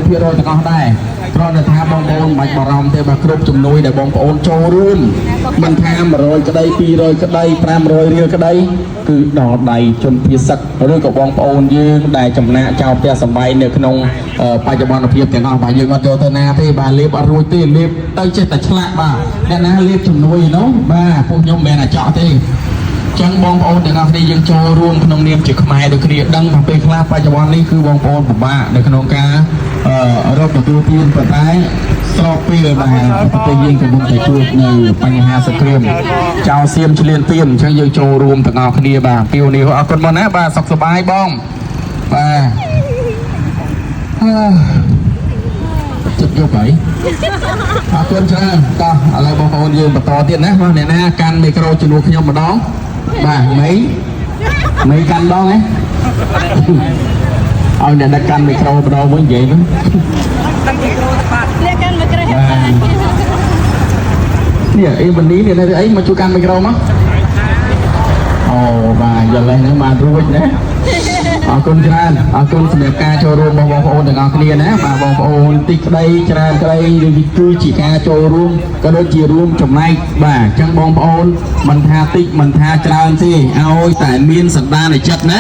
ភាគរយទាំងអស់ដែរព្រោះនៅថាបងប្អូនមិនបាច់បារម្ភទេបើគ្រប់ជំនួយដែលបងប្អូនចូលរួមមិនថា100ក្តី200ក្តី500រៀលក្តីគឺដល់ដៃជនភៀសសឹកឬក៏បងប្អូនយើងដែលចំណាក់ចោលផ្ទះសម្បែងនៅក្នុងបច្ចុប្បន្នភាពទាំងអស់បាទយើងអត់យកទៅណាទេបាទលេបអត់រួចទេលេបទៅចេះតែឆ្លាក់បាទអ្នកណាលេបជំនួយនោះបាទពួកខ្ញុំមិនមែនអាចកទេចឹងបងប្អូនទាំងអស់គ្នាយើងចូលរួមក្នុងនាមជាខ្មែរដូចគ្នាដឹងថាពេលខ្លះបច្ចុប្បន្ននេះគឺបងប្អូនពិបាកនៅក្នុងការរកទទួលទានប៉ុន្តែស្របពេលដែលប្រទេសយើងកំពុងតែជួបនៅបញ្ហាសង្គ្រាមចោលសៀមឆ្លៀនទៀនអញ្ចឹងយើងចូលរួមទាំងអស់គ្នាបាទពីនេះអរគុណមកណាបាទសុខសប្បាយបងបាទចិត្តយកហើយអរគុណច្រើនតោះឥឡូវបងប្អូនយើងបន្តទៀតណាបាទអ្នកណាកាន់មីក្រូជំនួសខ្ញុំម្ដងបាទមីកាន់ដងហ៎ឲ្យអ្នកដឹកកាន់មីក្រូម្ដងវិញនិយាយហ្នឹងកាន់មីក្រូបាទលាកាន់មីក្រូនេះអីวันนี้នេះនៅអីមកជួយកាន់មីក្រូមកអូបាទយល់ហ្នឹងបានរួចណាអរគុណច្រើនអរគុណសម្រាប់ការចូលរួមរបស់បងប្អូនទាំងអស់គ្នាណាបាទបងប្អូនតិចក្តីច្រើនក្តីគឺជាការចូលរួមក៏ដូចជារួមចំណែកបាទអញ្ចឹងបងប្អូនមិនថាតិចមិនថាច្រើនទេឲ្យតែមានសន្តានចិត្តណា